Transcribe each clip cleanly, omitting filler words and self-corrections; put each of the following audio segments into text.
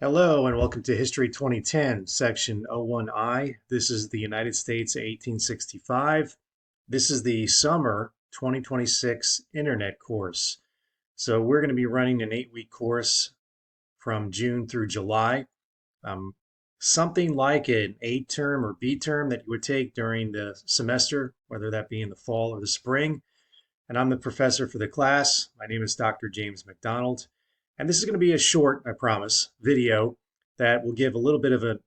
Hello and welcome to History 2010, Section 01I. This is the United States 1865. This is the Summer 2026 Internet course. So we're going to be running an 8-week course from June through July. Um, Something like an A term or B term that you would take during the semester, whether that be in the fall or the spring. And I'm the professor for the class. My name is Dr. James McDonald. And this is going to be a short, I promise, video that will give a little bit of an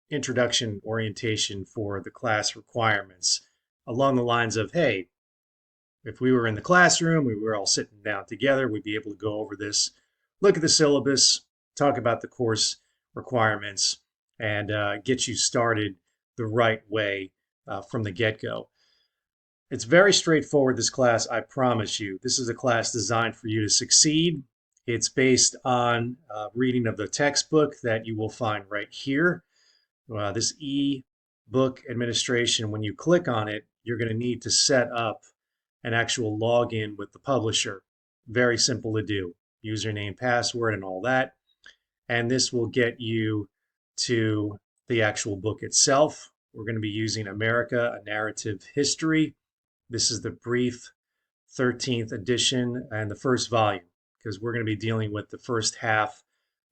introduction orientation for the class requirements along the lines of, hey, if we were in the classroom, we were all sitting down together, we'd be able to go over this, look at the syllabus, talk about the course requirements, and get you started the right way from the get-go. It's very straightforward, this class, I promise you. This is a class designed for you to succeed. It's based on reading of the textbook that you will find right here. This e-book administration, when you click on it, you're going to need to set up an actual login with the publisher. Very simple to do. Username, password, and all that. And this will get you to the actual book itself. We're going to be using America, A Narrative History. This is the brief 13th edition and the first volume, because we're going to be dealing with the first half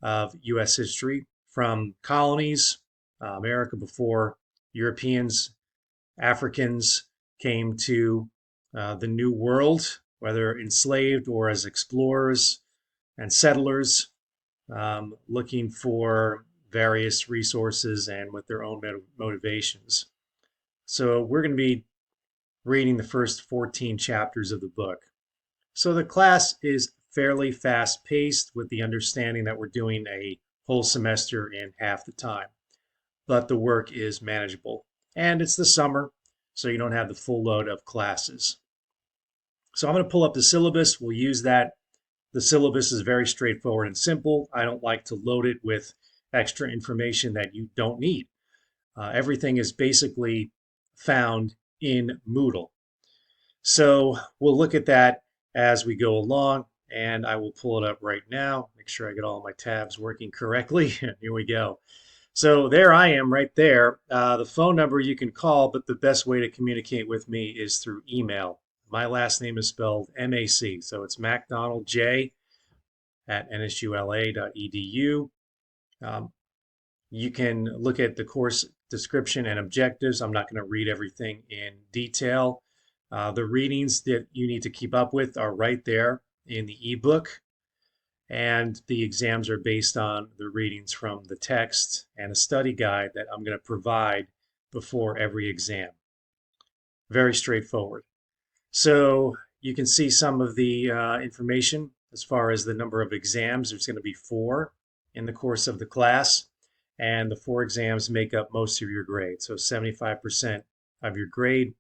of U.S. history from colonies, America before Europeans, Africans came to the New World, whether enslaved or as explorers and settlers, looking for various resources and with their own motivations. So we're going to be reading the first 14 chapters of the book. So the class is fairly fast-paced with the understanding that we're doing a whole semester in half the time. But the work is manageable. And it's the summer, so you don't have the full load of classes. So I'm going to pull up the syllabus. We'll use that. The syllabus is very straightforward and simple. I don't like to load it with extra information that you don't need. Everything is basically found in Moodle. So we'll look at that as we go along, and I will pull it up right now. Make sure I get all my tabs working correctly. Here we go. So there I am right there. The phone number you can call, but the best way to communicate with me is through email. My last name is spelled MAC, so it's macdonaldj@nsula.edu. You can look at the course description and objectives. I'm not going to read everything in detail. The readings that you need to keep up with are right there in the ebook, and the exams are based on the readings from the text and a study guide that I'm going to provide before every exam. Very straightforward. So you can see some of the information as far as the number of exams. There's going to be 4 in the course of the class, and the 4 exams make up most of your grade, so 75% of your grade.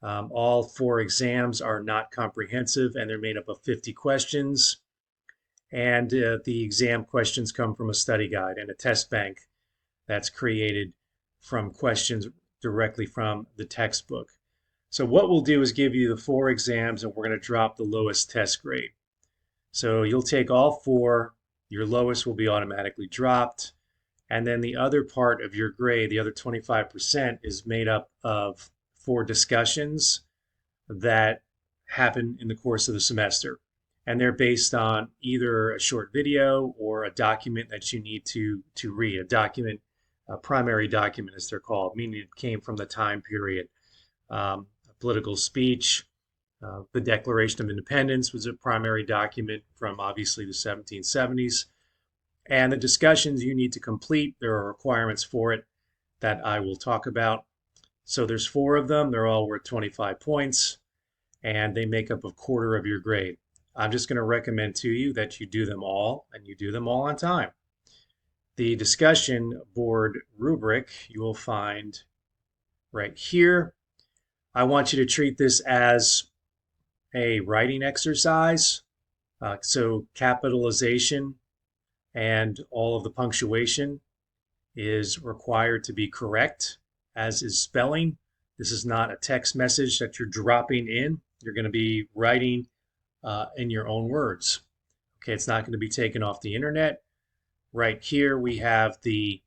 All 4 exams are not comprehensive, and they're made up of 50 questions. And the exam questions come from a study guide and a test bank that's created from questions directly from the textbook. So what we'll do is give you the 4 exams, and we're going to drop the lowest test grade. So you'll take all 4. Your lowest will be automatically dropped. And then the other part of your grade, the other 25%, is made up of 4 discussions that happen in the course of the semester. And they're based on either a short video or a document that you need to read, a primary document as they're called, meaning it came from the time period. A political speech, the Declaration of Independence was a primary document from obviously the 1770s. And the discussions you need to complete, there are requirements for it that I will talk about. So there's 4 of them. They're all worth 25 points, and they make up a quarter of your grade. I'm just going to recommend to you that you do them all, and you do them all on time. The discussion board rubric you will find right here. I want you to treat this as a writing exercise. So capitalization and all of the punctuation is required to be correct, as is spelling. This is not a text message that you're dropping in. You're going to be writing in your own words. Okay, it's not going to be taken off the internet. Right here we have the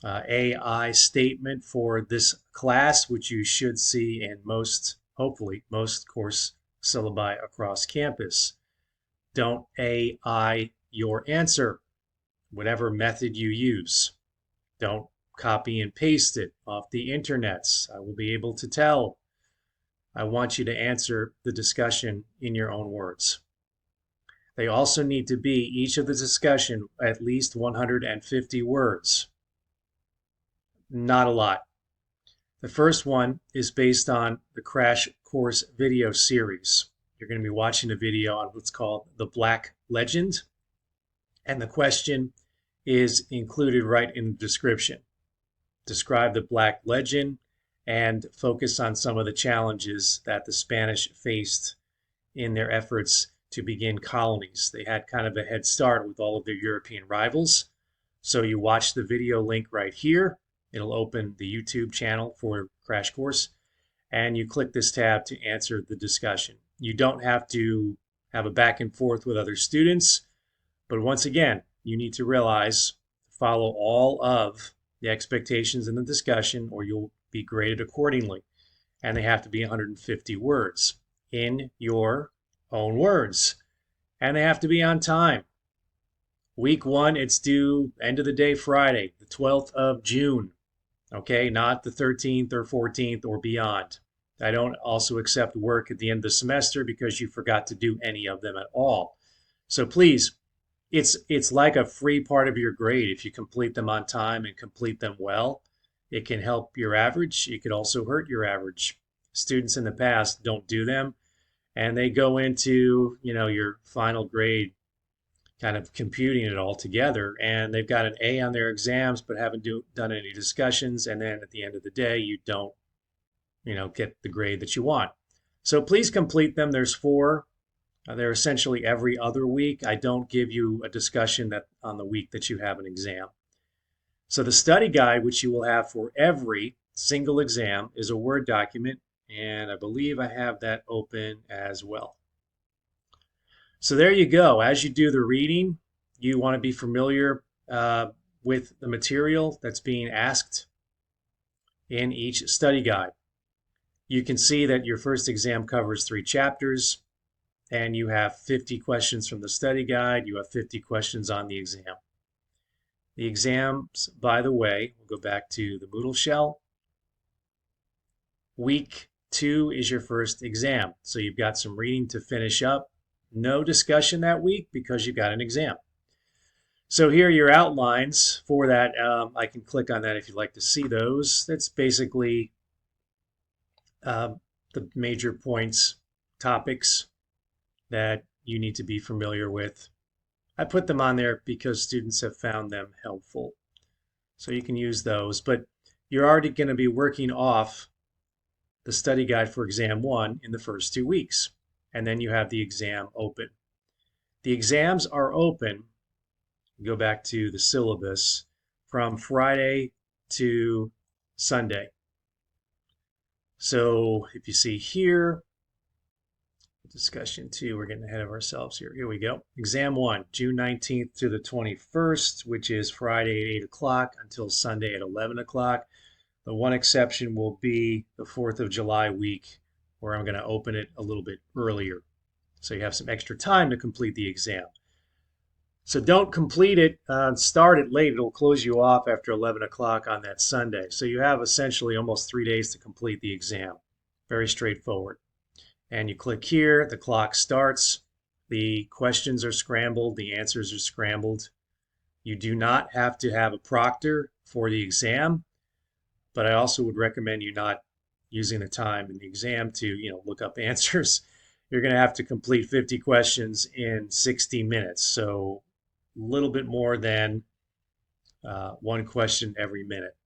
AI statement for this class, which you should see in most, hopefully, most course syllabi across campus. Don't AI your answer, whatever method you use. Don't copy and paste it off the internets. I will be able to tell. I want you to answer the discussion in your own words. They also need to be, each of the discussion, at least 150 words. Not a lot. The first one is based on the Crash Course video series. You're going to be watching a video on what's called the Black Legend, and the question is included right in the description. Describe the Black Legend and focus on some of the challenges that the Spanish faced in their efforts to begin colonies. They had kind of a head start with all of their European rivals. So you watch the video link right here. It'll open the YouTube channel for Crash Course, and you click this tab to answer the discussion. You don't have to have a back and forth with other students, but once again, you need to realize, follow all of the expectations in the discussion or you'll be graded accordingly. And they have to be 150 words in your own words. And they have to be on time. Week 1, it's due end of the day Friday, the 12th of June. Okay, not the 13th or 14th or beyond. I don't also accept work at the end of the semester because you forgot to do any of them at all. So please, it's like a free part of your grade. If you complete them on time and complete them well, it can help your average. It could also hurt your average. Students in the past don't do them, and they go into, your final grade kind of computing it all together, and they've got an A on their exams but haven't done any discussions, and then at the end of the day you don't get the grade that you want. So please complete them. There's 4. They're essentially every other week. I don't give you a discussion that on the week that you have an exam. So the study guide, which you will have for every single exam, is a Word document, and I believe I have that open as well. So there you go. As you do the reading, you want to be familiar with the material that's being asked in each study guide. You can see that your first exam covers 3 chapters, and you have 50 questions from the study guide. You have 50 questions on the exam. The exams, by the way, we'll go back to the Moodle shell. Week 2 is your first exam. So you've got some reading to finish up. No discussion that week because you've got an exam. So here are your outlines for that. I can click on that if you'd like to see those. That's basically the major points, topics that you need to be familiar with. I put them on there because students have found them helpful. So you can use those, but you're already going to be working off the study guide for exam 1 in the first 2 weeks. And then you have the exam open. The exams are open, go back to the syllabus, from Friday to Sunday. So if you see here, discussion 2, we're getting ahead of ourselves here. Here we go. Exam 1, June 19th to the 21st, which is Friday at 8 o'clock until Sunday at 11 o'clock. The one exception will be the 4th of July week, where I'm going to open it a little bit earlier. So you have some extra time to complete the exam. So don't complete it, start it late. It'll close you off after 11 o'clock on that Sunday. So you have essentially almost 3 days to complete the exam. Very straightforward. And you click here, the clock starts, the questions are scrambled, the answers are scrambled. You do not have to have a proctor for the exam, but I also would recommend you not using the time in the exam to look up answers. You're going to have to complete 50 questions in 60 minutes, so a little bit more than 1 question every minute.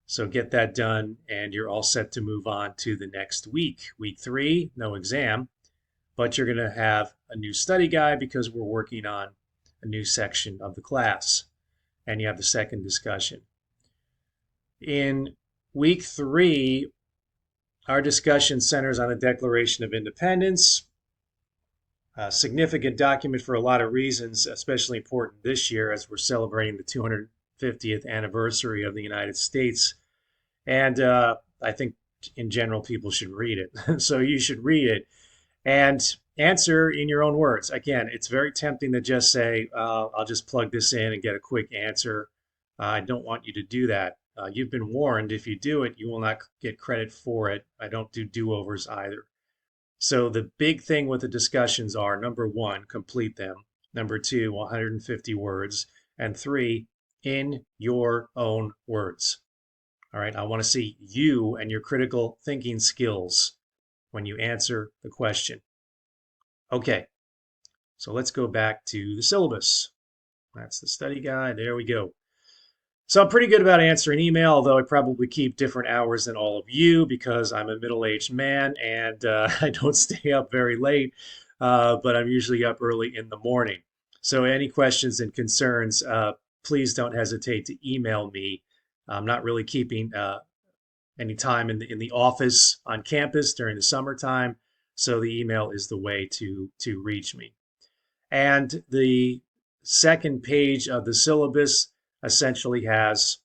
So get that done, and you're all set to move on to the next week. Week 3, no exam, but you're going to have a new study guide because we're working on a new section of the class, and you have the second discussion. In week 3, our discussion centers on the Declaration of Independence. A significant document for a lot of reasons, especially important this year as we're celebrating the 250th anniversary of the United States. And I think in general, people should read it. So you should read it and answer in your own words. Again, it's very tempting to just say, I'll just plug this in and get a quick answer. I don't want you to do that. You've been warned. If you do it, you will not get credit for it. I don't do do-overs either. So the big thing with the discussions are number one, complete them. Number two, 150 words. And three, in your own words. All right. I want to see you and your critical thinking skills when you answer the question. Okay. So let's go back to the syllabus. That's the study guide. There we go. So I'm pretty good about answering email, although I probably keep different hours than all of you because I'm a middle-aged man and I don't stay up very late, but I'm usually up early in the morning. So any questions and concerns, please don't hesitate to email me. I'm not really keeping any time in the office on campus during the summertime, so the email is the way to reach me. And the second page of the syllabus essentially has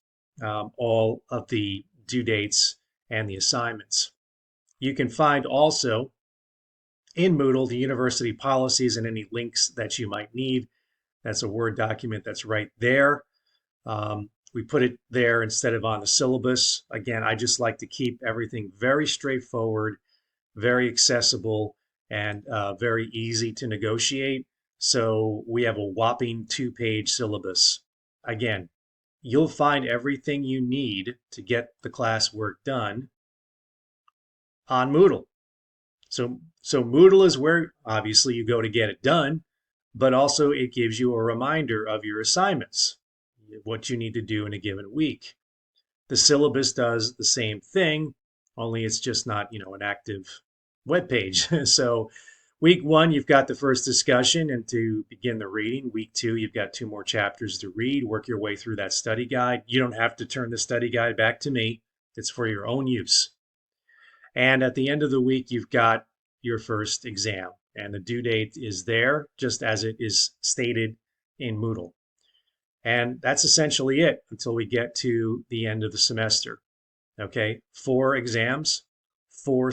all of the due dates and the assignments. You can find also in Moodle the university policies and any links that you might need. That's a Word document that's right there. We put it there instead of on the syllabus. Again, I just like to keep everything very straightforward, very accessible, and very easy to negotiate. So we have a whopping 2-page syllabus. Again, you'll find everything you need to get the classwork done on Moodle. So Moodle is where obviously you go to get it done, but also it gives you a reminder of your assignments, what you need to do in a given week. The syllabus does the same thing, only it's just not, an active web page. So week 1, you've got the first discussion and to begin the reading. Week 2, you've got 2 more chapters to read, work your way through that study guide. You don't have to turn the study guide back to me. It's for your own use. And at the end of the week, you've got your first exam. And the due date is there, just as it is stated in Moodle. And that's essentially it until we get to the end of the semester. Okay, 4 exams, 4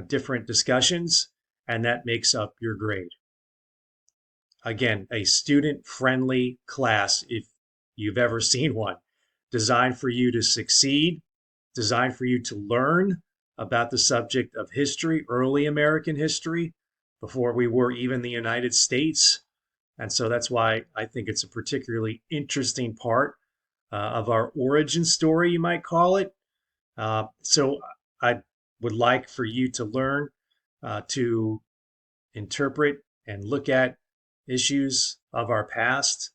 different discussions, and that makes up your grade. Again, a student-friendly class, if you've ever seen one, designed for you to succeed, designed for you to learn about the subject of history, early American history, before we were even the United States. And so that's why I think it's a particularly interesting part of our origin story, you might call it. So I would like for you to learn to interpret and look at issues of our past,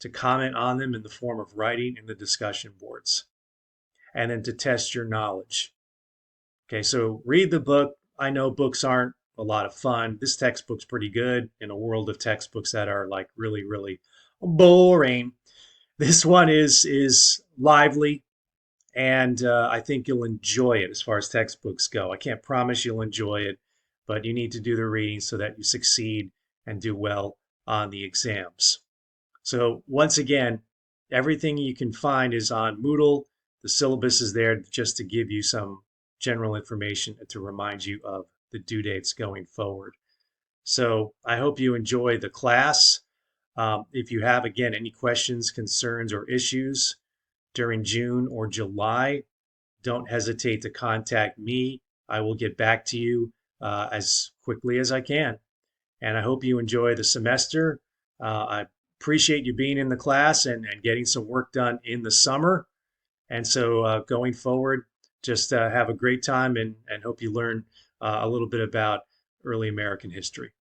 to comment on them in the form of writing in the discussion boards, and then to test your knowledge. Okay, so read the book. I know books aren't a lot of fun. This textbook's pretty good in a world of textbooks that are like really, really boring. This one is lively, and I think you'll enjoy it as far as textbooks go. I can't promise you'll enjoy it, but you need to do the reading so that you succeed and do well on the exams. So once again, everything you can find is on Moodle. The syllabus is there just to give you some general information and to remind you of the due dates going forward. So I hope you enjoy the class. If you have, again, any questions, concerns, or issues during June or July, don't hesitate to contact me. I will get back to you as quickly as I can. And I hope you enjoy the semester. I appreciate you being in the class and getting some work done in the summer. And so going forward, just have a great time and hope you learn a little bit about early American history.